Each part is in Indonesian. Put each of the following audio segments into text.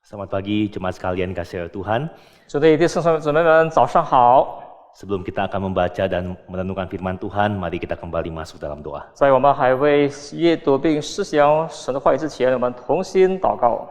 Selamat pagi jemaat sekalian kasih Tuhan. 主的弟兄姊妹们，早上好。 Sebelum kita akan membaca dan merenungkan firman Tuhan, mari kita kembali masuk dalam doa. 在我们还未阅读并思想神的话语之前，我们同心祷告。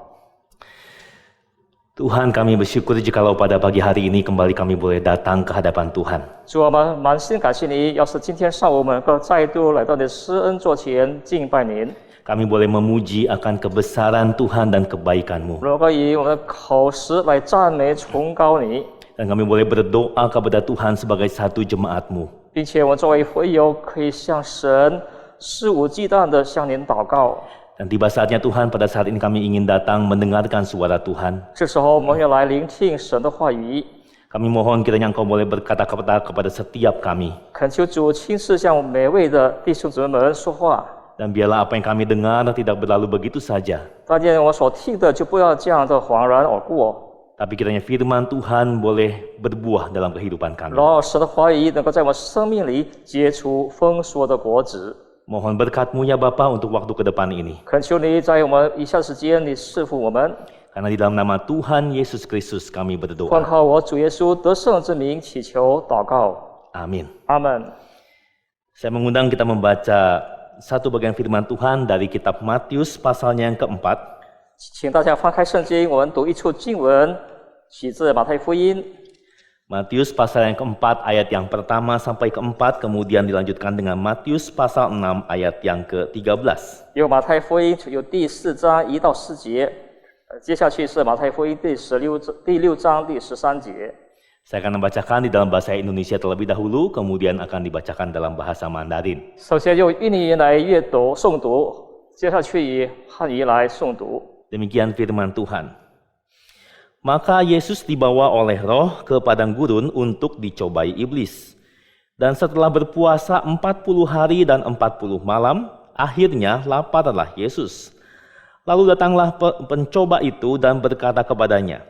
Tuhan, kami bersyukur jikalau pada pagi hari ini kembali kami boleh datang ke hadapan Tuhan. 主，我们满心感谢你，要是今天上午我们能够再度来到你的施恩座前敬拜您， Kami boleh memuji akan kebesaran Tuhan dan kebaikan-Mu. 能够以我们的口实来赞美崇高你， Dan kami boleh berdoa kepada Tuhan sebagai satu jemaat-Mu. 并且我们作为会友可以向神肆无忌惮地向您祷告。 Dan tiba saatnya Tuhan, pada saat ini kami ingin datang mendengarkan suara Tuhan. 这时候我们要来聆听神的话语， Kami mohon kiranya Engkau boleh berkata-kata kepada setiap kami. 恳求主亲自向每位的弟兄姊妹们说话。 Dan biarlah apa yang kami dengar tidak berlalu begitu saja. 但愿我所听的就不要这样的恍然而过， Tapi kiranya firman Tuhan boleh berbuah dalam kehidupan kami. 然后神的话语能够在我生命里结出丰硕的果子。 Mohon berkat-Mu ya Bapa untuk waktu ke depan ini. 恳求你在我们以下时间里赐福我们， Karena di dalam nama Tuhan Yesus Kristus kami 光 berdoa. 靠我主耶稣得胜之名祈求祷告， Amin. 阿门。 Saya mengundang kita membaca satu bagian firman Tuhan dari kitab Matius pasalnya yang keempat. 请大家翻开圣经，我们读一处经文，取自马太福音 Matius pasal yang keempat ayat yang pertama sampai keempat, kemudian dilanjutkan dengan Matius pasal 6 ayat yang ke-13. 有马太福音有第4章1到4节，接下去是马太福音第6章第13节。 Saya akan membacakan di dalam bahasa Indonesia terlebih dahulu, kemudian akan dibacakan dalam bahasa Mandarin. 首先用印尼语来诵读，接下去以汉语来诵读。 Demikian firman Tuhan. Maka Yesus dibawa oleh Roh ke padang gurun untuk dicobai iblis. Dan setelah berpuasa 40 hari dan 40 malam, akhirnya laparlah Yesus. Lalu datanglah pencoba itu dan berkata kepadanya,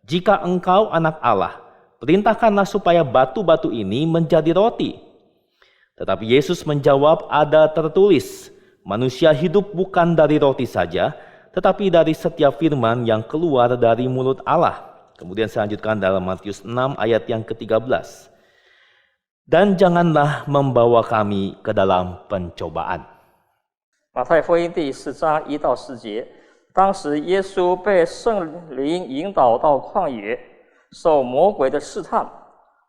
"Jika engkau anak Allah, perintahkanlah supaya batu-batu ini menjadi roti." Tetapi Yesus menjawab, "Ada tertulis, manusia hidup bukan dari roti saja, tetapi dari setiap firman yang keluar dari mulut Allah." Kemudian saya lanjutkan dalam Matius 6 ayat yang ke-13. Dan janganlah membawa kami ke dalam pencobaan. 马太福音第4章1到4节，当时耶稣被圣灵引导到旷野，受魔鬼的试探。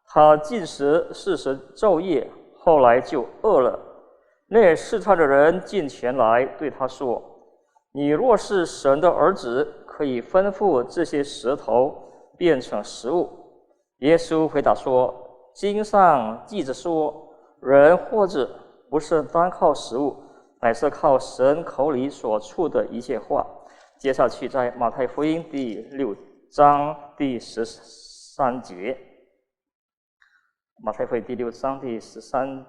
他禁食40昼夜，后来就饿了。那试探的人进前来对他说：“你若是神的儿子，可以吩咐这些石头变成食物。”耶稣回答说：“经上记着说，人活着不是单靠食物，乃是靠神口里所出的一切话。”接下去在马太福音第6章第13节，马太福音第6章第13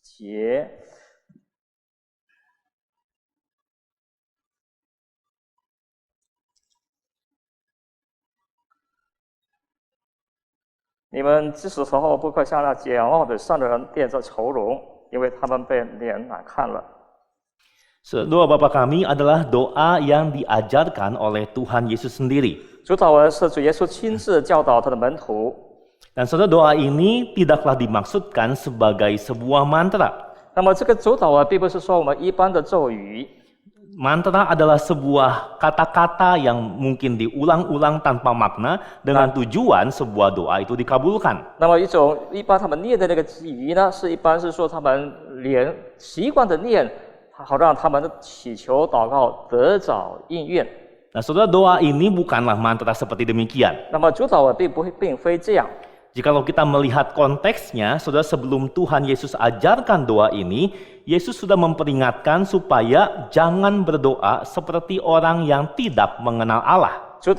节。 你们这时候不可向那骄傲的善人垫着愁容，因为他们被人难看了。 Doa Bapa kami adalah doa yang diajarkan oleh Tuhan Yesus sendiri. 主祷文是主耶稣亲自教导他的门徒。 Dan saudara, doa ini tidaklah dimaksudkan sebagai sebuah mantra. 那么这个主祷文并不是说我们一般的咒语。 Mantra adalah sebuah kata-kata yang mungkin diulang-ulang tanpa makna dengan tujuan sebuah doa itu dikabulkan. 那么一般他们念的那个语呢，一般是说他们习惯的念，好让他们的祈求祷告得着应验。 Nah, saudara, doa ini bukanlah mantra seperti demikian. 那么主祷文并非这样。 Jikalau kita melihat konteksnya, saudara, sebelum Tuhan Yesus ajarkan doa ini, Yesus sudah memperingatkan supaya jangan berdoa seperti orang yang tidak mengenal Allah. 主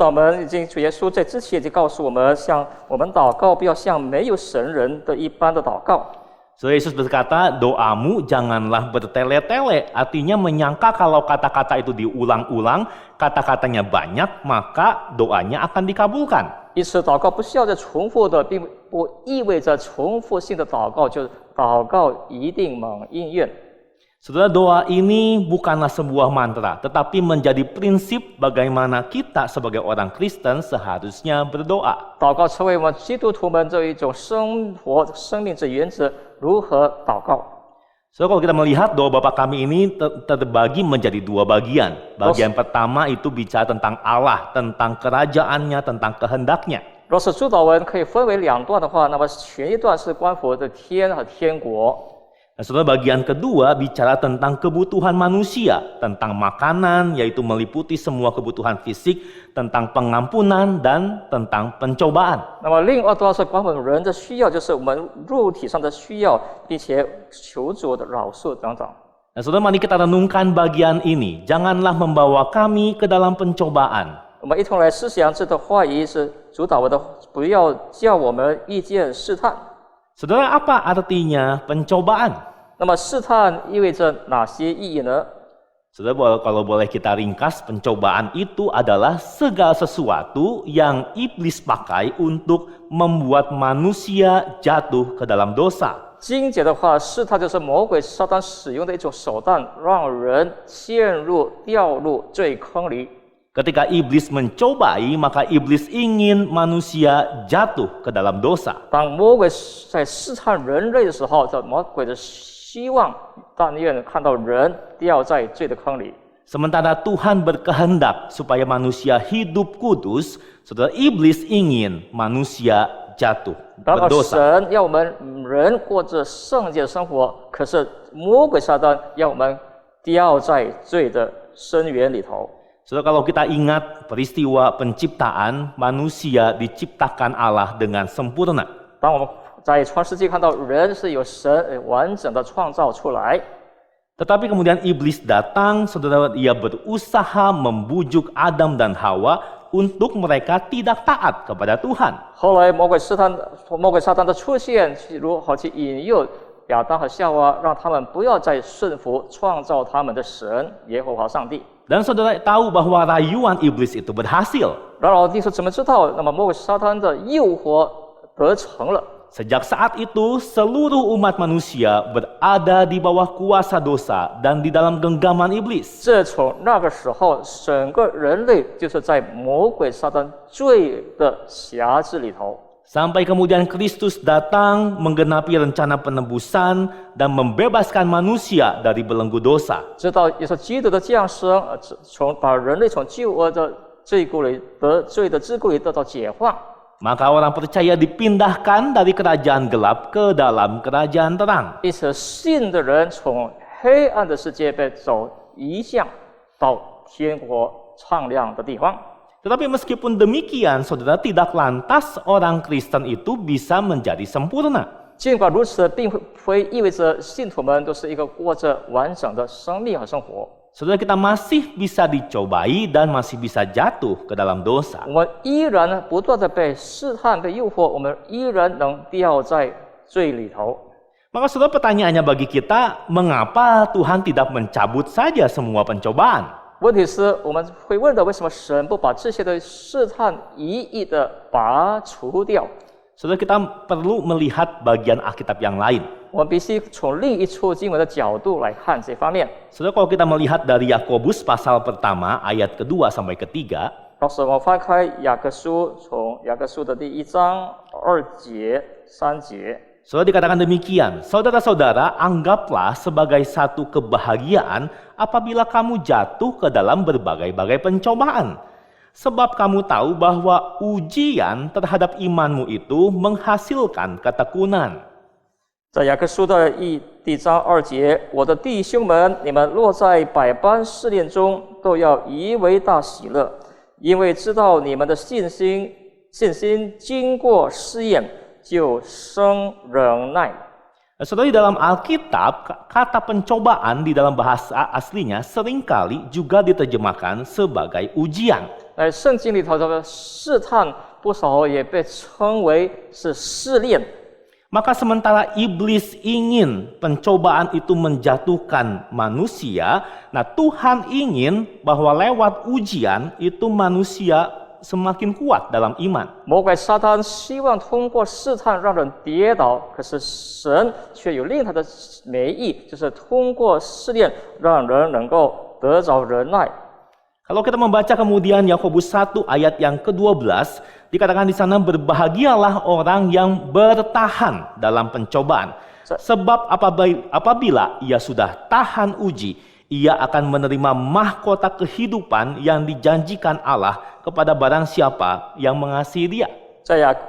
耶稣在之前就告诉我们，像我们祷告不要像没有神人的一般的祷告。 So Yesus berkata, doamu janganlah bertele-tele, artinya menyangka kalau kata-kata itu diulang-ulang, kata-katanya banyak, maka doanya akan dikabulkan. 因此，祷告不需要再重复的，并不意味着重复性的祷告就祷告一定蒙应愿。Saudara, doa ini bukanlah sebuah mantra, tetapi menjadi prinsip bagaimana kita sebagai orang Kristen seharusnya berdoa. 祷告成为我们基督徒们这一种生活生命之原则，如何祷告？ So, kalau kita melihat doa Bapa kami ini terbagi menjadi dua bagian. Bagian pertama itu bicara tentang Allah, tentang kerajaannya, tentang kehendaknya. 若是主祷文可以分为2段的话，那么前一段是关乎的天和天国。 Nah, saudara, bagian kedua bicara tentang kebutuhan manusia, tentang makanan, yaitu meliputi semua kebutuhan fisik, tentang pengampunan, dan tentang pencobaan. 那么另外段是关乎人的需要，就是我们肉体上的需要，并且求主的饶恕等等。 Nah, saudara, mari kita renungkan bagian ini. Janganlah membawa kami ke dalam pencobaan. 我们一同来思想这段话语是主祷文的，不要叫我们遇见试探。 Saudara, apa artinya pencobaan? 那么试探意味着哪些意义呢？ Saudara, kalau boleh kita ringkas, pencobaan itu adalah segala sesuatu yang iblis pakai untuk membuat manusia jatuh ke dalam dosa. 经节的话，试探就是魔鬼撒旦使用的一种手段，让人掉入罪坑里。 Ketika iblis mencobai, maka iblis ingin manusia jatuh ke dalam dosa. 当魔鬼在试探人类的时候，这魔鬼的希望，但愿看到人掉在罪的坑里。 Sementara Tuhan berkehendak supaya manusia hidup kudus, saudara, iblis ingin manusia jatuh 然而 berdosa. 神要我们人过着圣洁的生活，可是魔鬼撒旦要我们掉在罪的深渊里头。 Saudara, kalau kita ingat peristiwa penciptaan, manusia diciptakan Allah dengan sempurna. 当我们在创世纪看到人是由神完整的创造出来， Tetapi kemudian iblis datang, saudara, dia berusaha membujuk Adam dan Hawa untuk mereka tidak taat kepada Tuhan. 后来魔鬼撒旦的出现，如何去引诱亚当和夏娃，让他们不要再顺服创造他们的神耶和华上帝。 Dan saudara tahu bahwa rayuan iblis itu berhasil. 然而你是怎么知道？那么魔鬼撒旦的诱惑得成了。 Sejak saat itu, seluruh umat manusia berada di bawah kuasa dosa dan di dalam genggaman iblis. 这从那个时候，整个人类就是在魔鬼撒旦罪的辖制里头。 Sampai kemudian Kristus datang menggenapi rencana penebusan dan membebaskan manusia dari belenggu dosa. 直到耶稣基督的降生，把人类从旧恶的罪的桎梏里得到解放。 Maka orang percaya dipindahkan dari kerajaan gelap ke dalam kerajaan terang. 因此，信的人从黑暗的世界被移向到天国敞亮的地方。 Tetapi meskipun demikian, saudara, tidak lantas orang Kristen itu bisa menjadi sempurna. 尽管如此，并非意味着信徒们都是一个过着完整的生命和生活。 Saudara, kita masih bisa dicobai dan masih bisa jatuh ke dalam dosa. 我们依然不断的被试探、被诱惑，我们依然能掉在罪里头。 Maka saudara, pertanyaannya bagi kita, mengapa Tuhan tidak mencabut saja semua pencobaan? 问题是，我们会问的，为什么神不把这些的试探一一的拔除掉？ Saudara, kita perlu melihat bagian Alkitab yang lain. 我们必须从另一处经文的角度来看这方面。 Saudara, kalau kita melihat dari Yakobus pasal pertama ayat kedua sampai ketiga, 老师，我翻开雅各书，从雅各书的第1章2节、3节。 saudara, dikatakan demikian, saudara-saudara, anggaplah sebagai satu kebahagiaan apabila kamu jatuh ke dalam berbagai-bagai pencobaan. Sebab kamu tahu bahwa ujian terhadap imanmu itu menghasilkan ketekunan. 在雅各书的第1章2节，我的弟兄们，你们落在百般试炼中，都要以为大喜乐，因为知道你们的信心经过试验，就生忍耐。 Saudara, di dalam Alkitab, kata pencobaan di dalam bahasa aslinya seringkali juga diterjemahkan sebagai ujian. 在圣经里头的试探，不少也被称为是试炼。 Maka sementara iblis ingin pencobaan itu menjatuhkan manusia, nah Tuhan ingin bahwa lewat ujian itu manusia semakin kuat dalam iman. 魔鬼撒旦希望通过试探让人跌倒，可是神却有另他的美意，就是通过试炼让人能够得着忍耐。 Kalau kita membaca kemudian Yakobus 1 ayat yang ke-12, dikatakan di sana berbahagialah orang yang bertahan dalam pencobaan. Sebab apabila ia sudah tahan uji, ia akan menerima mahkota kehidupan yang dijanjikan Allah kepada barang siapa yang mengasihi dia.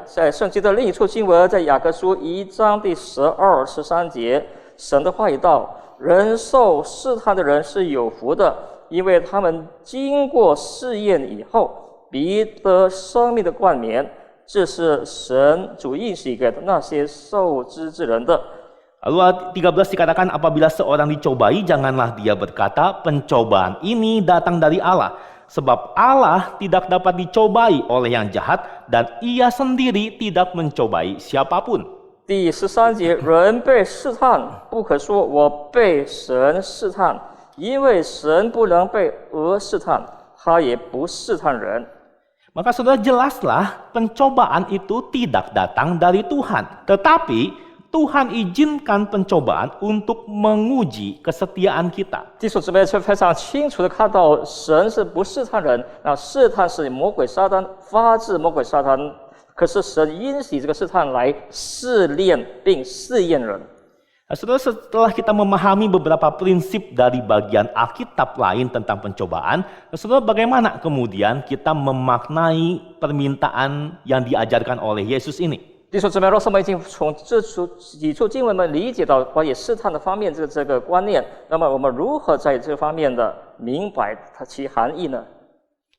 在圣经的另一处经文，在雅各书1章第12、13节，神的话语道：人受试探的人是有福的。 因为他们经过试验以后，必得生命的冠冕，这是神主应许给那些受之之人的。 Lalu ayat 13 dikatakan apabila seorang dicobai, janganlah dia berkata pencobaan ini datang dari Allah. Sebab Allah tidak dapat dicobai oleh yang jahat dan ia sendiri tidak mencobai siapapun. 第13节，人被试探，不可说我被神试探。 因为神不能被恶试探，他也不试探人。 Maka saudara jelaslah pencobaan itu tidak datang dari Tuhan. Tetapi Tuhan izinkan pencobaan untuk menguji kesetiaan kita. 弟兄姊妹却非常清楚的看到，神是不试探人，试探是魔鬼撒旦发自魔鬼撒旦，可是神允许这个试探来试炼并试验人。 Nah, saudara, setelah kita memahami beberapa prinsip dari bagian Alkitab lain tentang pencobaan, saudara, bagaimana kemudian kita memaknai permintaan yang diajarkan oleh Yesus ini? 弟兄姊妹，若是我们已经从这几处经文们理解到关于试探的方面这个观念，那么我们如何在这方面的明白它其含义呢？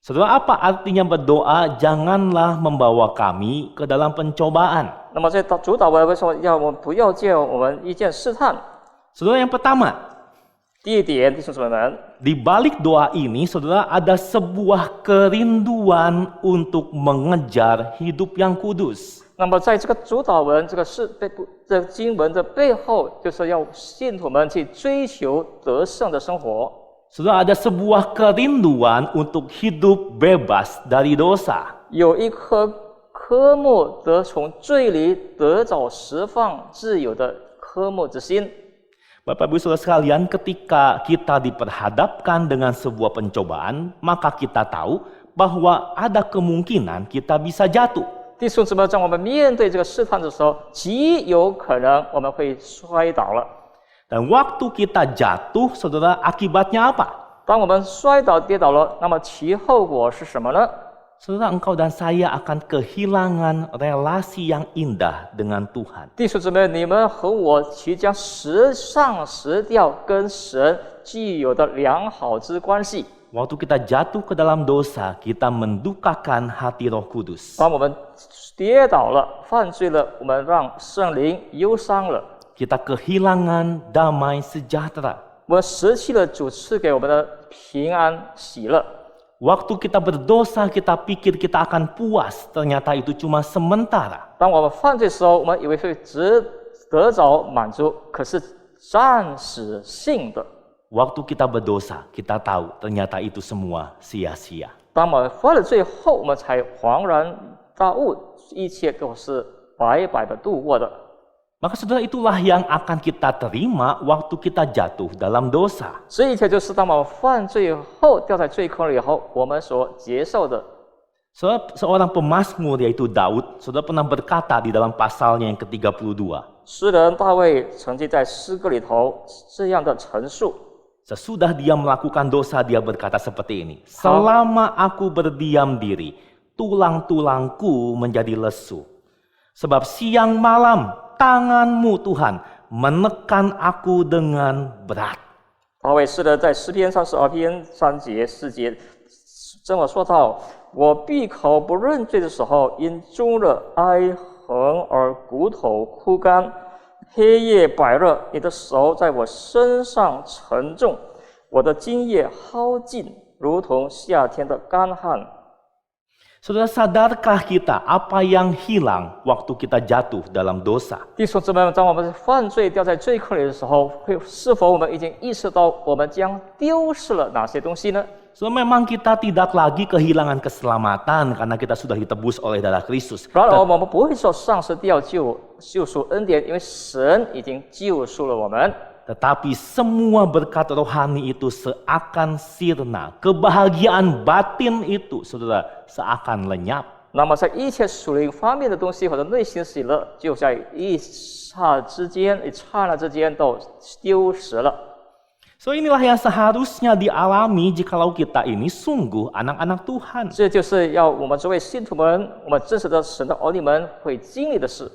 Saudara, apa artinya berdoa janganlah membawa kami ke dalam pencobaan? 那么在主导文为什么要我们不要借我们一件试探？ Saudara, yang pertama, 第一点，弟兄姊妹们， di balik doa ini, saudara, ada sebuah kerinduan untuk mengejar hidup yang kudus. 那么在这个主导文这个经文的背后，就是要信徒们去追求得胜的生活。 Saudara, ada sebuah kerinduan untuk hidup bebas dari dosa. 有一颗科目得从罪里得着释放自由的科目之心。 Bapak Ibu Saudara sekalian, ketika kita diperhadapkan dengan sebuah pencobaan, maka kita tahu bahwa ada kemungkinan kita bisa jatuh. 弟兄姊妹，当我们面对这个试探的时候，极有可能我们会摔倒了。 Dan waktu kita jatuh, saudara, akibatnya apa? 当我们摔倒跌倒了，那么其后果是什么呢？ Saudara, engkau dan saya akan kehilangan relasi yang indah dengan Tuhan. 弟兄姊妹，你们和我即将失掉跟神具有的良好之关系。 Waktu kita jatuh ke dalam dosa, kita mendukakan hati Roh Kudus. 当我们跌倒了、犯罪了，我们让圣灵忧伤了。 Kita kehilangan damai sejahtera. 我们失去了主赐给我们的平安喜乐。 Waktu kita berdosa, kita pikir kita akan puas. Ternyata itu cuma sementara. 当我们犯罪的时候，我们以为会得着满足，可是暂时性的。 Waktu kita berdosa, kita tahu ternyata itu semua sia-sia. 当我们犯了罪后，我们才恍然大悟，一切都是白白的度过的。 Maka saudara, itulah yang akan kita terima waktu kita jatuh dalam dosa. 这一切就是当我们犯罪后掉在罪坑里后，我们所接受的。 Seorang pemazmur yaitu Daud, saudara pernah berkata di dalam pasalnya yang ke-32. 诗人大卫曾经在诗歌里头这样的陈述。 Sesudah dia melakukan dosa, dia berkata seperti ini. Selama aku berdiam diri, tulang-tulangku menjadi lesu. Sebab siang malam tanganmu Tuhan menekan aku dengan berat. 大卫诗人在诗篇32篇3节4节这么说道：我闭口不认罪的时候，因终日哀痕而骨头枯干。 黑夜白热，你的手在我身上沉重，我的津液耗尽，如同夏天的干旱。 Saudara, sadarkah kita apa yang hilang waktu kita jatuh dalam dosa? 弟兄姊妹们，当我们犯罪掉在罪坑里的时候，是否我们已经意识到我们将丢失了哪些东西呢？ So, memang kita tidak lagi kehilangan keselamatan karena kita sudah ditebus oleh darah Kristus. 然而，我们不会说丧失掉救赎恩典，因为神已经救赎了我们。 Tetapi semua berkat rohani itu seakan sirna. Kebahagiaan batin itu, saudara, seakan lenyap. 那么，在一切属灵方面的东西或者内心喜乐，就在一刹那之间都丢失了。 So, inilah yang seharusnya dialami jikalau kita ini sungguh anak-anak Tuhan. 这就是要我们作为信徒们，我们真实的神的儿女们会经历的事。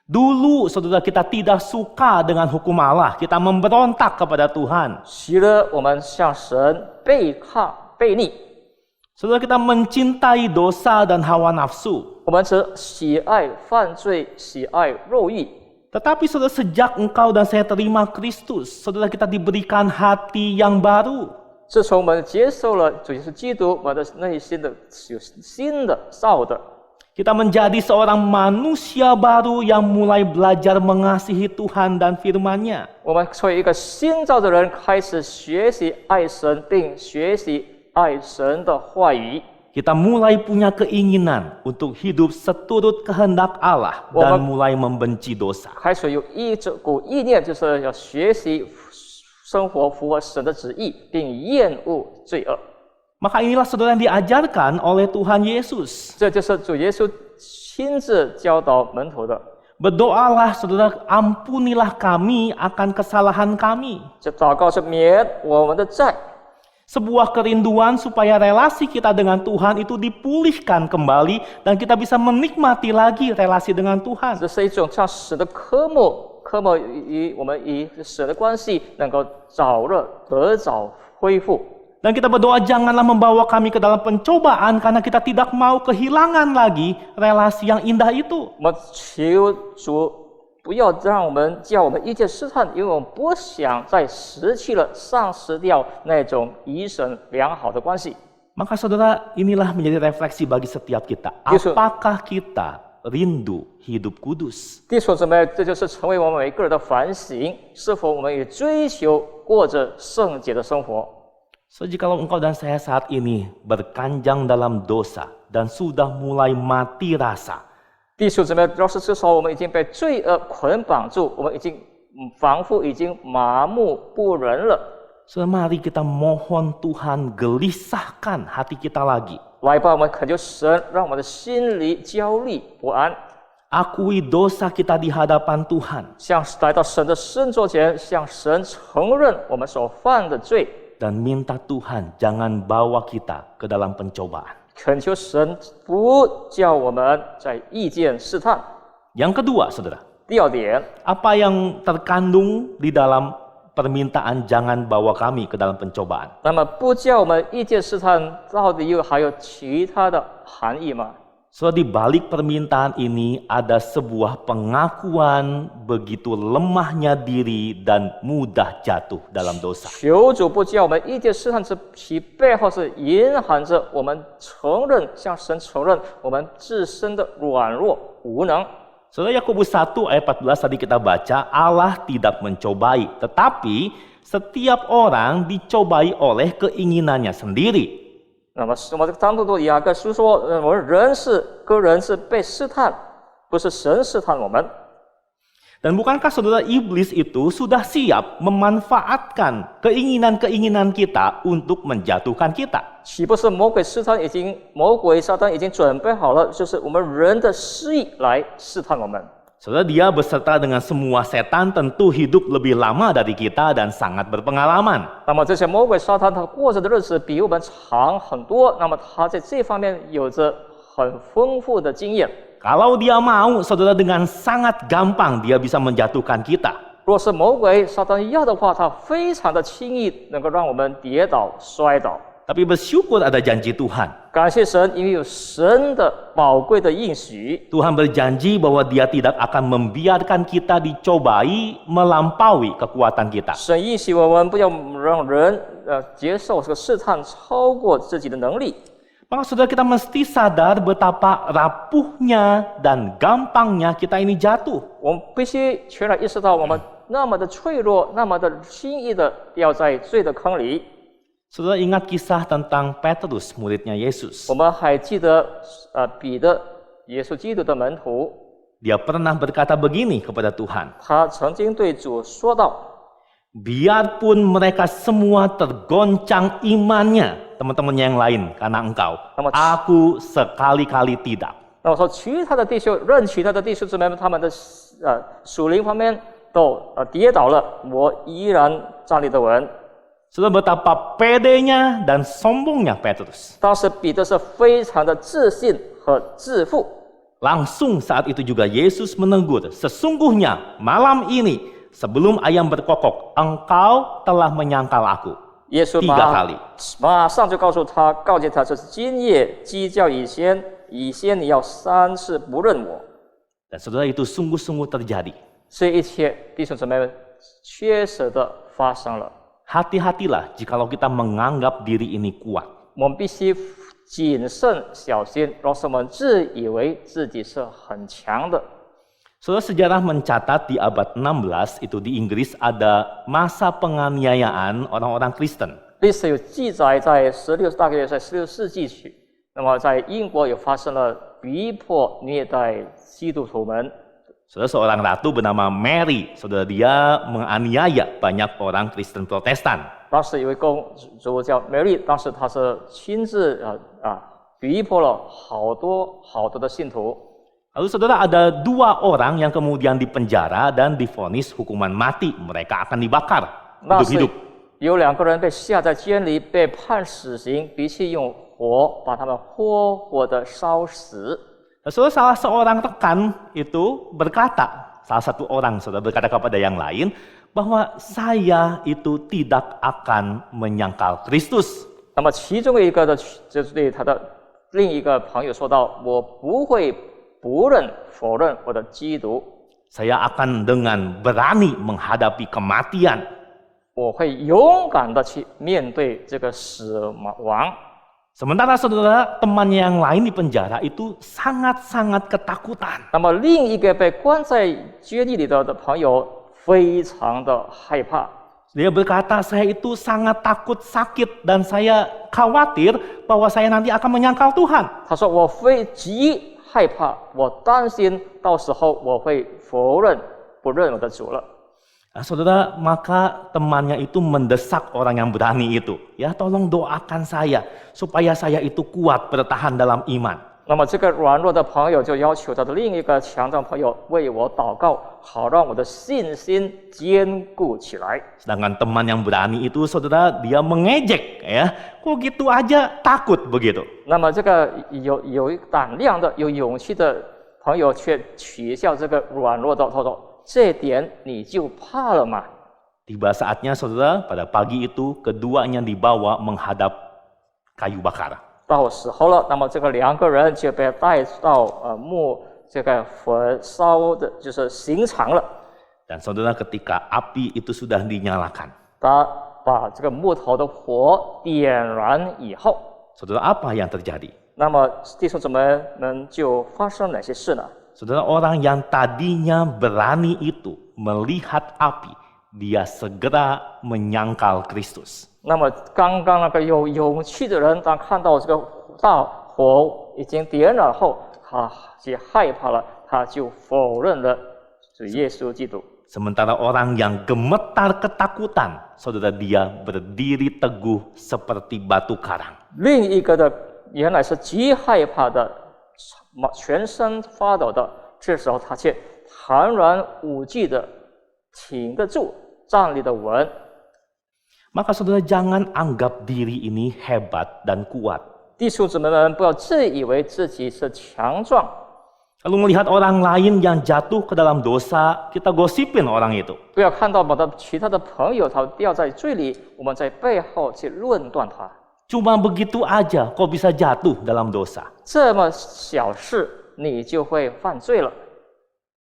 Dulu, saudara, kita tidak suka dengan hukum Allah. Kita memberontak kepada Tuhan. 许了我们向神背抗背逆， Saudara, kita mencintai dosa dan hawa nafsu. 我们只喜爱犯罪，喜爱肉欲。 Tetapi saudara, sejak engkau dan saya terima Kristus, saudara, kita diberikan hati yang baru. 自从我们接受了主耶稣基督，我们的内心的有新的造的， Kita menjadi seorang manusia baru yang mulai belajar mengasihi Tuhan dan firman-Nya. 我们作为一个新造的人，开始学习爱神，并学习爱神的话语。 Kita mulai punya keinginan untuk hidup seturut kehendak Allah dan mulai membenci dosa. 开始有一股意念，就是要学习生活符合神的旨意，并厌恶罪恶。 Maka inilah saudara yang diajarkan oleh Tuhan Yesus. 这就是主耶稣亲自教导门徒的。 Berdoalah saudara, ampunilah kami akan kesalahan kami. 这祷告是免我们的债。 Sebuah kerinduan supaya relasi kita dengan Tuhan itu dipulihkan kembali dan kita bisa menikmati lagi relasi dengan Tuhan. 这是一种向神的渴慕与我们与神的关系能够得早恢复。 Dan kita berdoa janganlah membawa kami ke dalam pencobaan karena kita tidak mau kehilangan lagi relasi yang indah itu. 我们求主不要让我们叫我们遇见试探，因为我们不想再丧失掉那种与神良好的关系。 Maka saudara, inilah menjadi refleksi bagi setiap kita. Apakah kita rindu hidup kudus? 弟兄姊妹，这就是成为我们每个人的反省：是否我们也追求过着圣洁的生活？ So, jikalau engkau dan saya saat ini berkanjang dalam dosa dan sudah mulai mati rasa, 弟兄姊妹，要是至少我们已经被罪恶捆绑住，我们仿佛已经麻木不仁了。 so, mari kita mohon Tuhan gelisahkan hati kita lagi. 来吧，我们恳求神，让我们的心里焦虑不安， Akui dosa kita di hadapan Tuhan. 来到神的圣座前，向神承认我们所犯的罪。 Dan minta Tuhan jangan bawa kita ke dalam pencobaan. 恳求神不叫我们在遇见试探。 Yang kedua, saudara, 第二点， apa yang terkandung di dalam permintaan jangan bawa kami ke dalam pencobaan? 那么不叫我们遇见试探，到底还有其他的含义吗？ So, di balik permintaan ini ada sebuah pengakuan begitu lemahnya diri dan mudah jatuh dalam dosa. 求主不叫我们遇见试探之其背后是隐含着我们向神承认我们自身的软弱无能。 Saudara, Yakobus 1 ayat 14 tadi kita baca, Allah tidak mencobai, tetapi setiap orang dicobai oleh keinginannya sendiri. 那么我们当中的雅各书说，我们个人是被试探，不是神试探我们。 Dan bukankah saudara iblis itu sudah siap memanfaatkan keinginan-keinginan kita untuk menjatuhkan kita? 岂不是魔鬼撒旦已经准备好了，就是我们人的私意来试探我们。 Saudara, dia beserta dengan semua setan tentu hidup lebih lama dari kita dan sangat berpengalaman. 那么这些魔鬼撒旦他过着的日子比我们长很多，那么他在这方面有着很丰富的经验。 Kalau dia mau, saudara, dengan sangat gampang dia bisa menjatuhkan kita. 若是魔鬼撒旦要的话，他非常的轻易能够让我们跌倒摔倒。 Tapi bersyukur ada janji Tuhan. 感谢神，因为有神的宝贵的应许。 Tuhan berjanji bahwa dia tidak akan membiarkan kita dicobai melampaui kekuatan kita. 神应许我们不要让人接受这个试探超过自己的能力。 Maka saudara, kita mesti sadar betapa rapuhnya dan gampangnya kita ini jatuh. 我们必须全然意识到，我们那么的脆弱，那么的轻易的掉在罪的坑里。Saudara ingat kisah tentang Petrus, muridnya Yesus. 我们还记得彼得，耶稣基督的门徒， Dia pernah berkata begini kepada Tuhan, 他曾经对主说道： biarpun mereka semua tergoncang imannya, teman-temannya yang lain, karena engkau, aku sekali-kali tidak. 那我说，其他的弟兄，任其他的弟兄姊妹们，他们的属灵方面都跌倒了，我依然站立得稳。 Saudara, betapa pedenya dan sombongnya Petrus. 当时彼得是非常的自信和自负。 Langsung saat itu juga Yesus menegur, sesungguhnya malam ini sebelum ayam berkokok, engkau telah menyangkal aku 耶稣 3 kali. 马上就告诉他，告诫他，就是今夜鸡叫以先你要3次不认我。 Dan saudara, itu sungguh-sungguh terjadi. 这一切弟兄姊妹们确实的发生了。 Hati-hatilah jikalau kita menganggap diri ini kuat. 我们必须谨慎小心，若是我们自以为自己是很强的。 Saudara, sejarah mencatat di abad 16 itu di Inggris ada masa penganiayaan orang-orang Kristen. 历史有记载，大概在16世纪起，那么在英国也发生了逼迫虐待基督徒们。 Saudara, seorang ratu bernama Mary, saudara, dia menganiaya banyak orang Kristen Protestan. 当时有位公主叫梅丽，当时她是亲自逼迫了好多的信徒。 Lalu saudara, ada 2 orang yang kemudian dipenjara dan divonis hukuman mati. Mereka akan dibakar 那是 hidup-hidup. 有2个人被下在监里，被判死刑，必须用火把他们活活的烧死。 Saudara, salah seorang rekan itu berkata, salah satu orang saudara berkata kepada yang lain, bahwa saya itu tidak akan menyangkal Kristus. 那么其中一个的，就是对他的另一个朋友说道：“我不会否认我的基督， Saya akan dengan berani menghadapi kematian. 我会勇敢的去面对这个死亡。” Sementara saudara, temannya yang lain di penjara itu sangat-sangat ketakutan. 那么另一个被关在监狱里的朋友非常的害怕， Dia berkata, saya itu sangat takut sakit dan saya khawatir bahwa saya nanti akan menyangkal Tuhan. 他说我极害怕，我担心到时候我会不认我的主了。 Nah, saudara, maka temannya itu mendesak orang yang berani itu. Ya, tolong doakan saya supaya saya itu kuat bertahan dalam iman. 那么这个软弱的朋友就要求他的另一个强壮朋友为我祷告，好让我的信心坚固起来。 Sedangkan teman yang berani itu, saudara, dia mengejek, ya, kok gitu aja takut begitu. 那么这个有胆量的、有勇气的朋友却取笑这个软弱的，他说：“这点你就怕了吗？” Tiba saatnya, saudara, pada pagi itu keduanya dibawa menghadap kayu bakar. 到时候了，那么这个2个人就被带到这个焚烧的，就是刑场了。 Dan saudara, ketika api itu sudah dinyalakan, 他把这个木头的火点燃以后， saudara, apa yang terjadi? 那么弟兄姊妹们就发生哪些事呢？ Saudara, orang yang tadinya berani itu melihat api, dia segera menyangkal Kristus. 那么刚刚那个有勇气的人，当看到这个大火已经点燃后，他就害怕了，他就否认了主耶稣基督。 Sementara orang yang gemetar ketakutan, saudara, dia berdiri teguh seperti batu karang. 另一个的原来是极害怕的，全身发抖的，这时候他却坦然无惧的挺得住，站立得稳。 Maka saudara, jangan anggap diri ini hebat dan kuat. 弟兄姊妹们，不要自以为自己是强壮， Lalu melihat orang lain yang jatuh ke dalam dosa, kita gosipin orang itu. 不要看到我的其他的朋友他掉在罪里，我们在背后去论断他。 Cuma begitu aja kok bisa jatuh dalam dosa. 这么小事你就会犯罪了。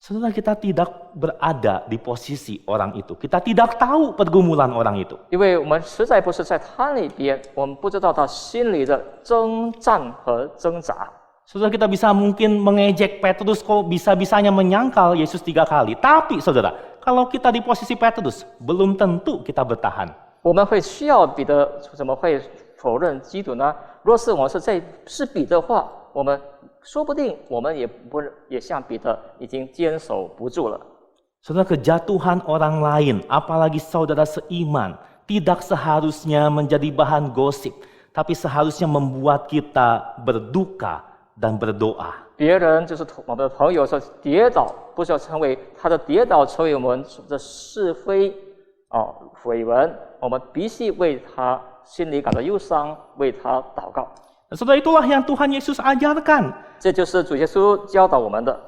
Saudara, kita tidak berada di posisi orang itu. Kita tidak tahu pergumulan orang itu. 因为我们实在不是在他那边，我们不知道他心里的征战和挣扎。 Saudara, kita bisa mungkin mengejek Petrus kok bisa-bisanya menyangkal Yesus 3 kali. Tapi saudara, kalau kita di posisi Petrus, belum tentu kita bertahan. 我们会需要彼得，怎么会否认基督呢？若是我们是彼得的话，我们说不定我们也像彼得已经坚守不住了。Saudara, kejatuhan orang lain, apalagi saudara seiman, tidak seharusnya menjadi bahan gosip, tapi seharusnya membuat kita berduka dan berdoa. 别人就是我们的朋友说跌倒，不是要成为他的跌倒成为我们的是非绯闻，我们必须为他心里感到忧伤，为他祷告。Saudara, itulah yang Tuhan Yesus ajarkan. 这就是主耶稣教导我们的。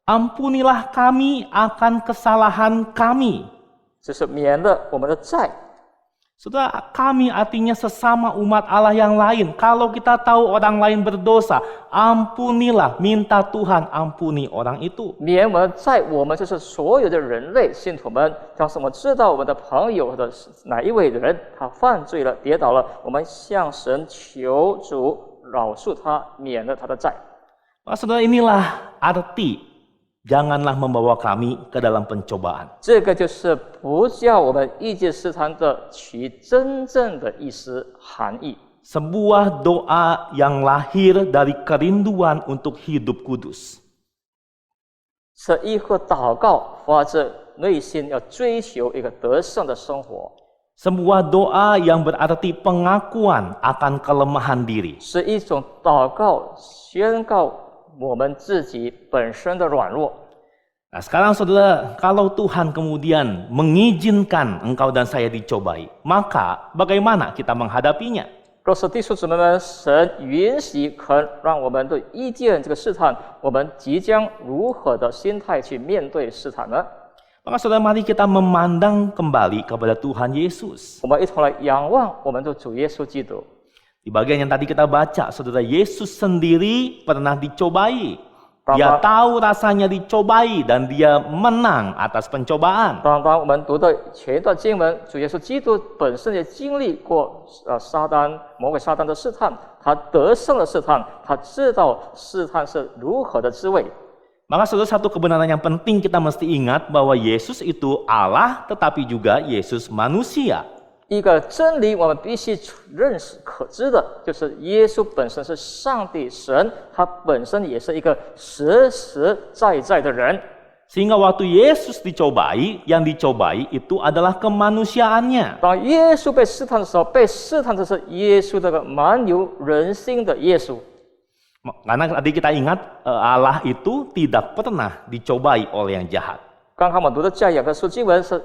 Ampunilah kami akan kesalahan kami. 就是免了我们的债。Saudara, kami artinya sesama umat Allah yang lain. Kalau kita tahu orang lain berdosa, ampunilah, minta Tuhan ampuni orang itu. 免我们的债，我们就是所有的人类信徒们。要是我们知道我们的朋友或者哪一位人他犯罪了、跌倒了，我们向神求主饶恕他，免了他的债。Saudara, inilah arti janganlah membawa kami ke dalam pencobaan. 这个就是不叫我们意见试探的其真正的意思含义。 Sebuah doa yang lahir dari kerinduan untuk hidup kudus. 是一个祷告，发自内心要追求一个得胜的生活。 Sebuah doa yang berarti pengakuan akan kelemahan diri. 是一种祷告，宣告我们自己本身的软弱。 Nah, sekarang saudara, kalau Tuhan kemudian mengizinkan engkau dan saya dicobai, maka bagaimana kita menghadapinya? 若是弟兄姊妹们，神允许肯让我们对意见这个试探，我们即将如何的心态去面对试探呢？ Maka saudara, mari kita memandang kembali kepada Tuhan Yesus. 我们一同来仰望我们的主耶稣基督。 Di bagian yang tadi kita baca, saudara, Yesus sendiri pernah dicobai. Dia tahu rasanya dicobai dan dia menang atas pencobaan. 当我们读的前一段经文，主耶稣基督本身也经历过魔鬼撒旦的试探，他得胜了试探，他知道试探是如何的滋味。 Maka saudara, satu kebenaran yang penting kita mesti ingat bahwa Yesus itu Allah, tetapi juga Yesus manusia. 一个真理，我们必须认识、可知的，就是耶稣本身是上帝神，他本身也是一个实实在在的人。 Sehingga waktu Yesus dicobai, yang dicobai itu adalah kemanusiaannya. 当耶稣被试探的时候，被试探的是耶稣这个蛮有人心的耶稣。 Karena tadi kita ingat Allah itu tidak pernah dicobai oleh yang jahat. 刚刚我们读的这两个书经文是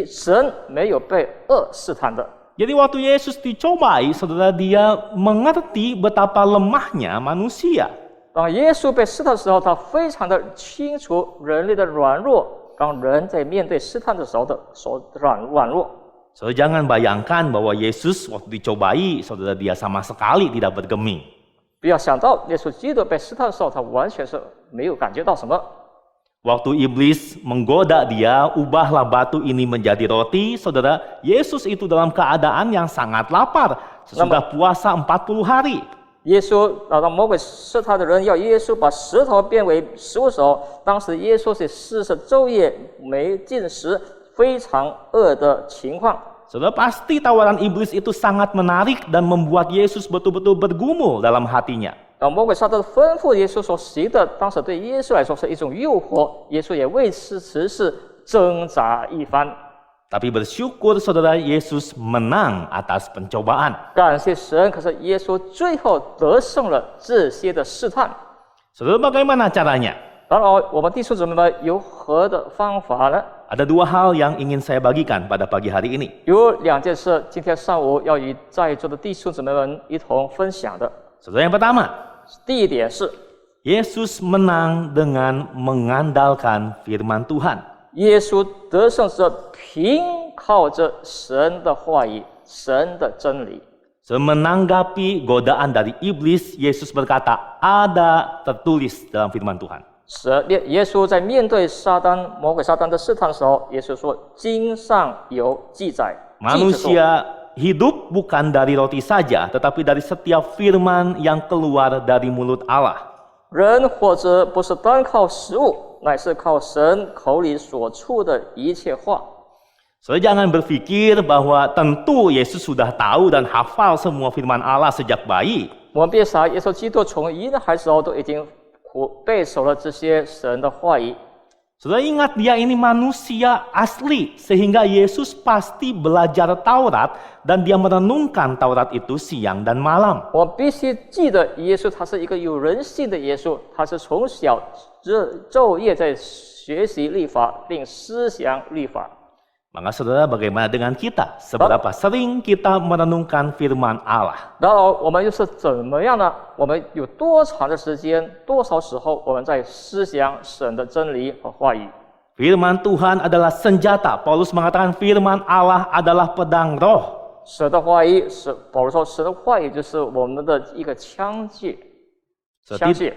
神没有被恶试探的。 Jadi waktu Yesus dicobai, saudara, dia mengerti betapa lemahnya manusia. 当耶稣被试探的时候，他非常的清楚人类的软弱。当人在面对试探的时候的软弱。 Saudara, jangan bayangkan bahwa Yesus waktu dicobai, saudara, dia sama sekali tidak bergeming. 不要想到耶稣基督被试探的时候，他完全是没有感觉到什么。 Waktu iblis menggoda dia, ubahlah batu ini menjadi roti, saudara, Yesus itu dalam keadaan yang sangat lapar, sesudah puasa 40 hari. 耶稣当魔鬼试探的人要耶稣把石头变为食物的时候，当时耶稣是40昼夜没进食，非常饿的情况。 Saudara, pasti tawaran iblis itu sangat menarik dan membuat Yesus betul-betul bergumul dalam hatinya. 魔鬼撒旦吩咐耶稣所行的，当时对耶稣来说是一种诱惑，耶稣也为此事挣扎一番。 Tapi bersyukur saudara, Yesus menang atas pencobaan. 感谢神，可是耶稣最后得胜了这些的试探。 Saudara, bagaimana caranya? 当然，我们弟兄姊妹们有何的方法呢？ Ada dua hal yang ingin saya bagikan pada pagi hari ini. 有两件事，今天上午要与在座的弟兄姊妹们一同分享的。 Saudara, yang pertama, 第一点是， Yesus menang dengan mengandalkan firman Tuhan. 耶稣得胜是凭靠着神的话语、神的真理。 Menanggapi godaan dari iblis, Yesus berkata, ada tertulis dalam firman Tuhan. 耶稣在面对魔鬼撒旦的试探的时候，耶稣说：“经上有记载。” Manusia hidup bukan dari roti saja, tetapi dari setiap firman yang keluar dari mulut Allah. 人活着不是单靠食物，乃是靠神口里所出的一切话。Saudara jangan berpikir bahwa tentu Yesus sudah tahu dan hafal semua firman Allah sejak bayi. 我们别傻，耶稣基督从婴孩时候都已经背熟了这些神的话语。 Saudara ingat dia ini manusia asli sehingga Yesus pasti belajar Taurat dan dia merenungkan Taurat itu siang dan malam. 我必须记得，耶稣他是一个有人性的耶稣，他是从小昼夜在学习律法并思想律法。 Maka saudara bagaimana dengan kita? Seberapa sering kita merenungkan firman Allah? 然后我们又是怎么样呢？我们有多长的时间，多少时候我们在思想神的真理和话语？ Firman Tuhan adalah senjata. Paulus mengatakan firman Allah adalah pedang roh. 神的话语是保罗说，神的话语就是我们的一个枪械，枪械。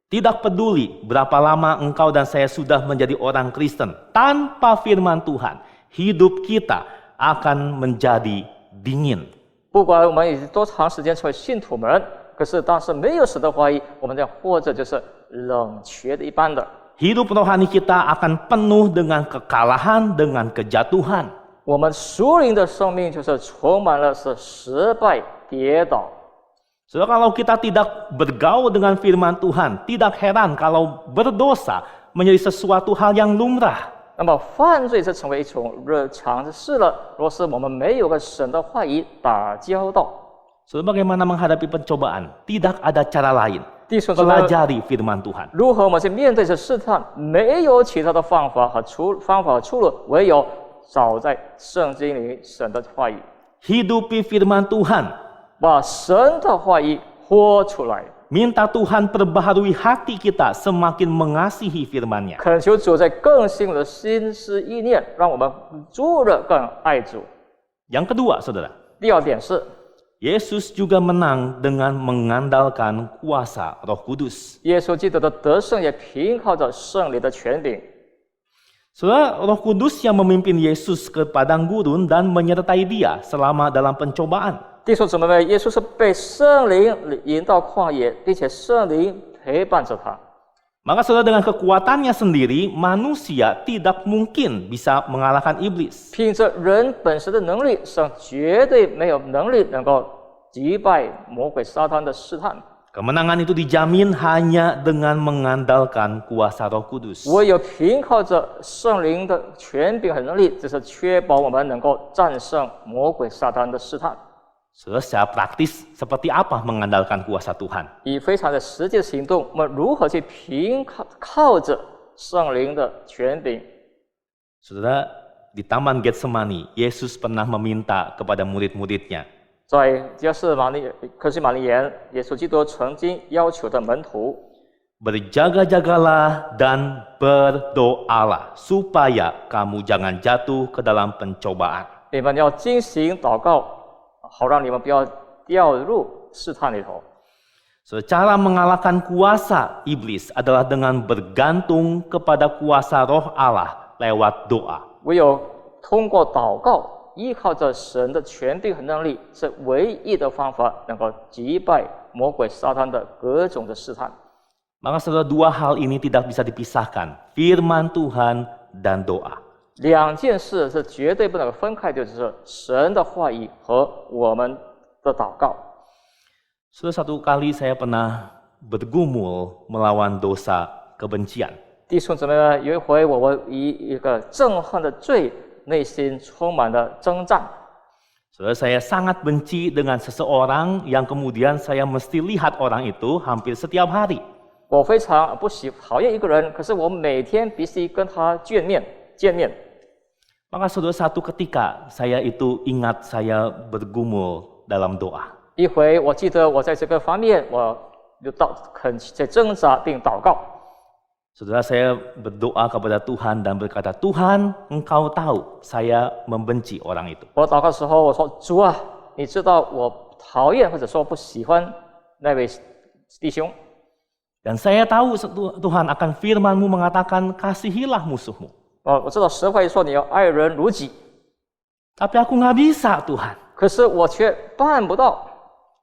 Tidak peduli berapa lama engkau dan saya sudah menjadi orang Kristen, tanpa firman Tuhan, hidup kita akan menjadi dingin. 不管我们已经多长时间成为信徒们，可是当时没有神的话语，我们这样活着就是冷却的一般的。 Hidup rohani kita akan penuh dengan kekalahan, dengan kejatuhan. 我们属灵的生命就是充满了是失败、跌倒。 Saudara, kalau kita tidak bergaul dengan firman Tuhan, tidak heran kalau berdosa menjadi sesuatu hal yang lumrah. 那么犯罪是成为一种日常的事了。若是我们没有跟神的话语打交道， Saudara, bagaimana menghadapi pencobaan? Tidak ada cara lain. 弟兄姊妹， Pelajari firman Tuhan. 如何我们去面对这试探？没有其他的方法和出路，唯有找在圣经里神的话语， Hidupi firman Tuhan. 把神的话语活出来。 Minta Tuhan perbaharui hati kita semakin mengasihi firman-Nya. 恳求主在更新我们的心思意念，让我们住着更爱主。 Yang kedua, saudara, 第二点是， Yesus juga menang dengan mengandalkan kuasa Roh Kudus. 耶稣基督的得胜也凭靠着圣灵的权柄。 Saudara, Roh Kudus yang memimpin Yesus ke padang gurun dan menyertai dia selama dalam pencobaan. 弟兄姊妹们，耶稣是被圣灵引到旷野，并且圣灵陪伴着他。 Maka saudara, dengan kekuatannya sendiri, manusia tidak mungkin bisa mengalahkan iblis. 凭着人本身的能力，上绝对没有能力能够击败魔鬼撒旦的试探。 Kemenangan itu dijamin hanya dengan mengandalkan kuasa Roh Kudus. 唯有凭靠着圣灵的权柄和能力，这是确保我们能够战胜魔鬼撒旦的试探。 Saudara, secara praktis seperti apa mengandalkan kuasa Tuhan? 以非常的实际的行动，我们如何去靠着圣灵的权柄？ Saudara, di Taman Getsemani, Yesus pernah meminta kepada murid-muridnya, 在克西马尼园，耶稣基督曾经要求的门徒， berjaga-jagalah dan berdoalah supaya kamu jangan jatuh ke dalam pencobaan. 你们要精行祷告，好让你们不要掉入试探里头。 Cara mengalahkan kuasa iblis adalah dengan bergantung kepada kuasa Roh Allah lewat doa. 唯有通过祷告，依靠着神的权柄和能力，是唯一的方法，能够击败魔鬼撒旦的各种的试探。 Maka saudara, dua hal ini tidak bisa dipisahkan, firman Tuhan dan doa. 两件事是绝对不能分开，就是神的话语和我们的祷告。 Sudah satu kali saya pernah bergumul melawan dosa kebencian. 弟兄姊妹们，有一回我以一个憎恨的罪，内心充满了征战。 Saudara, saya sangat benci dengan seseorang yang kemudian saya mesti lihat orang itu hampir setiap hari. 我非常讨厌一个人，可是我每天必须跟他见面。 Maka saudara, satu ketika saya itu ingat saya bergumul dalam doa. 一回我记得我在这个方面，我就在挣扎并祷告。 Saudara, saya berdoa kepada Tuhan dan berkata, Tuhan, Engkau tahu saya membenci orang itu. 我祷告的时候，我说主啊，你知道我讨厌或者说不喜欢那位弟兄。 Dan saya tahu Tuhan akan firman-Mu mengatakan kasihilah musuhmu. 我知道神会说你要爱人如己， Tapi aku nggak bisa, Tuhan. 可是我却办不到。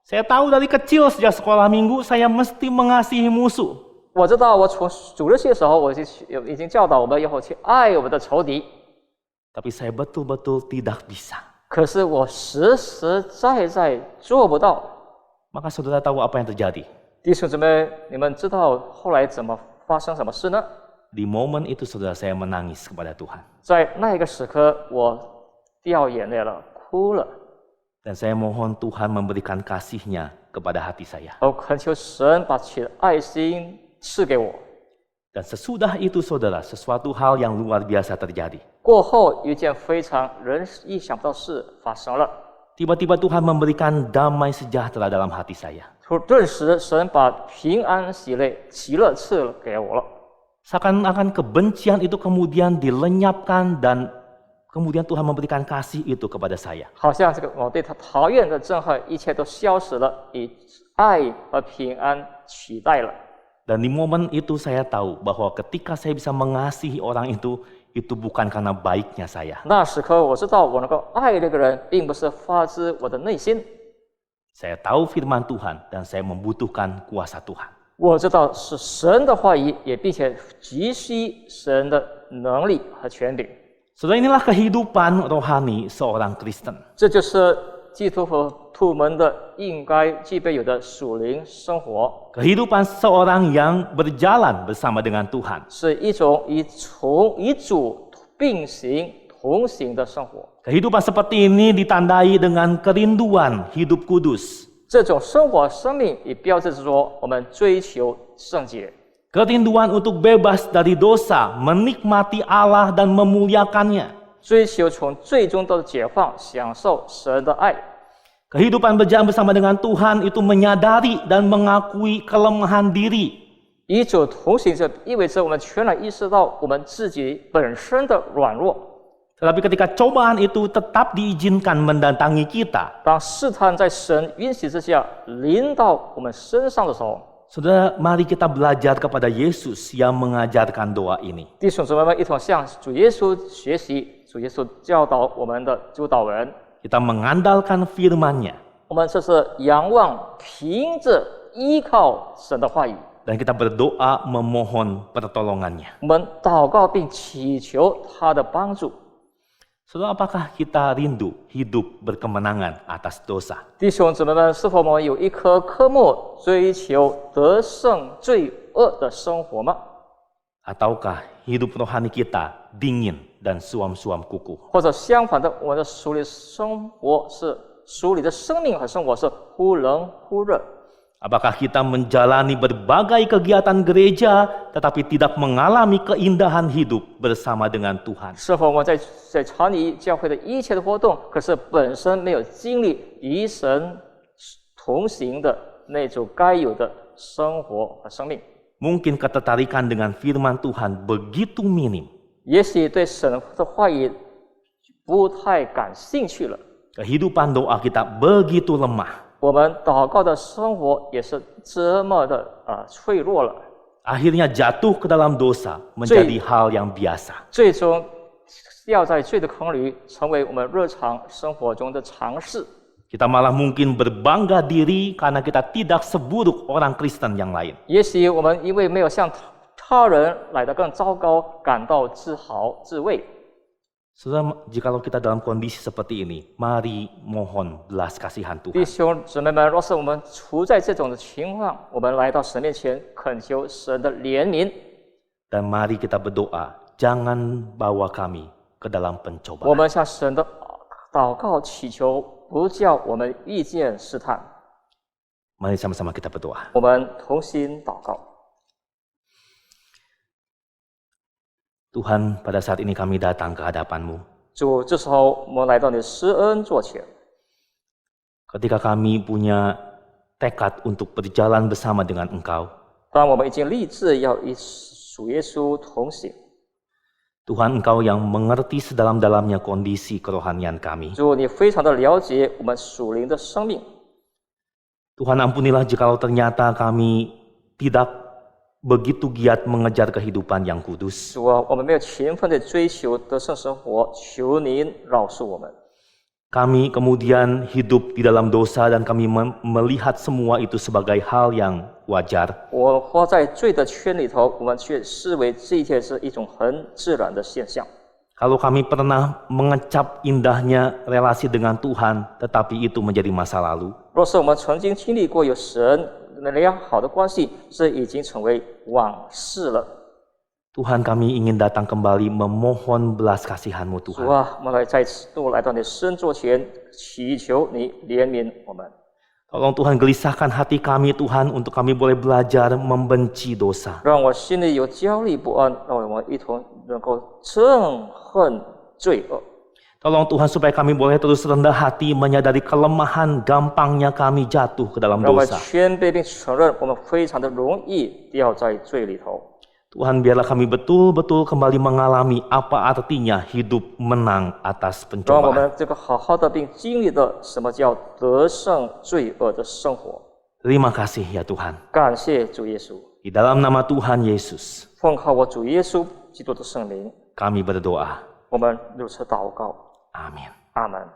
Saya tahu dari kecil sejak sekolah minggu saya mesti mengasihi musuh. 我知道我从主日学的时候，我已经教导我们以后去爱我们的仇敌。Tapi saya betul-betul tidak bisa. 可是我实实在在做不到。 Maka saudara tahu apa yang terjadi? 弟兄姊妹，你们知道后来怎么发生什么事呢？ Di momen itu saudara saya menangis kepada Tuhan. 在那一个时刻，我掉眼泪了，哭了。 Dan saya mohon Tuhan memberikan kasih-Nya kepada hati saya. 我恳求神把其爱心赐给我。 Dan sesudah itu saudara, sesuatu hal yang luar biasa terjadi. 过后，一件非常人意想不到的事发生了。 Tiba-tiba Tuhan memberikan damai sejahtera dalam hati saya. 顿时，神把平安喜乐赐给我了。 Seakan-akan kebencian itu kemudian dilenyapkan dan kemudian Tuhan memberikan kasih itu kepada saya. 好像这个我对他讨厌的憎恨，一切都消失了，以爱和平安取代了。 Dan di momen itu saya tahu bahwa ketika saya bisa mengasihi orang itu bukan karena baiknya saya. 那时刻，我知道我能够爱这个人，并不是发自我的内心。 Saya tahu firman Tuhan dan saya membutuhkan kuasa Tuhan. 我知道是神的话语，也并且急需神的能力和权柄。 Saudara, inilah kehidupan rohani seorang Kristen. 这就是基督徒们的应该具备有的属灵生活， Kehidupan seorang yang berjalan bersama dengan Tuhan. 是一种与主并行同行的生活。 Kehidupan seperti ini ditandai dengan kerinduan hidup kudus. 这种生活生命也标志着说，我们追求圣洁， Kerinduan untuk bebas dari dosa, menikmati Allah dan memuliakannya. 追求从最终的解放，享受神的爱。 Kehidupan berjalan bersama dengan Tuhan itu menyadari dan mengakui kelemahan diri. 与主同行，这意味着我们全然意识到我们自己本身的软弱。 Tetapi ketika cobaan itu tetap diizinkan mendatangi kita, 当试探在神允许之下临到我们身上的时候， saudara, mari kita belajar kepada Yesus yang mengajarkan doa ini. 弟兄姊妹们一同向主耶稣学习，主耶稣教导我们的主导文。 Kita mengandalkan firman-Nya 我们这是仰望、凭着、依靠神的话语， dan kita berdoa memohon pertolongan-Nya. 我们祷告并祈求他的帮助。 Saudara, apakah kita rindu hidup berkemenangan atas dosa? 弟兄姊妹们，是否我们有一颗科目追求得胜罪恶的生活吗？ Ataukah hidup rohani kita dingin dan suam-suam kuku? 或者相反的，我们的属灵生活是属灵的生命和生活是忽冷忽热？ Apakah kita menjalani berbagai kegiatan gereja tetapi tidak mengalami keindahan hidup bersama dengan Tuhan? 是否我们在参与教会的一切的活动，可是本身没有经历与神同行的那种该有的生活和生命？ Mungkin ketertarikan dengan firman Tuhan begitu minim. 也许对神的话语不太感兴趣了。 Kehidupan doa kita begitu lemah. 我们祷告的生活也是这么的脆弱了， Akhirnya jatuh ke dalam dosa menjadi hal yang biasa. 最终掉在罪的坑里，成为我们日常生活中的常事。 Kita malah mungkin berbangga diri karena kita tidak seburuk orang Kristen yang lain. 也许我们因为没有像他人来得更糟糕，感到自豪自慰。 Saudara, jikalau kita dalam kondisi seperti ini, mari mohon belas kasihan 弟 Tuhan. 兄姊妹们，若是我们处在这种的情况，我们来到神面前，恳求神的怜悯。 Dan mari kita berdoa, jangan bawa kami ke dalam 我 pencobaan. 们向神的祷告祈求，不叫我们遇见试探。 Mari sama-sama kita berdoa. 我们同心祷告。 Tuhan, pada saat ini kami datang ke hadapan-Mu. 主，这时候我们来到你施恩座前， Ketika kami punya tekad untuk berjalan bersama dengan Engkau, 当我们已经立志要与主耶稣同行， Tuhan, Engkau yang mengerti sedalam-dalamnya kondisi kerohanian kami. 主，你非常的了解我们属灵的生命。 Tuhan, ampunilah jikalau ternyata kami tidak begitu giat mengejar kehidupan yang kudus. 主啊，我们没有勤奋的追求得胜生活，求您饶恕我们。 Kami kemudian hidup di dalam dosa dan kami melihat semua itu sebagai hal yang wajar. 我活在罪的圈里头，我们却视为这一切是一种很自然的现象。Kalau kami pernah mengecap indahnya relasi dengan Tuhan, tetapi itu menjadi masa lalu. 若是我们曾经经历过有神良好的关系，这已经成为往事了。 Tuhan, kami ingin datang kembali memohon belas kasihan-Mu 主 Tuhan. 啊，我们再次都来到你圣座前，祈求你怜悯我们。 Tolong Tuhan gelisahkan hati kami Tuhan untuk kami boleh belajar membenci dosa. 让我心里有焦虑不安，让我们一同能够憎恨罪恶。 Tolong Tuhan supaya kami boleh terus rendah hati menyadari kelemahan gampangnya kami jatuh ke dalam 让我们 dosa. 谦卑并承认，我们非常的容易掉在罪里头。 Tuhan, biarlah kami betul-betul kembali mengalami apa artinya hidup menang atas 让我 pencobaan. 们这个好好的并经历的什么叫得胜罪恶的生活。 Terima kasih ya Tuhan. 感谢主耶稣， Di dalam nama Tuhan Yesus, 奉靠我主耶稣基督的圣名， kami berdoa. 我们如此祷告。 Amin. 阿门。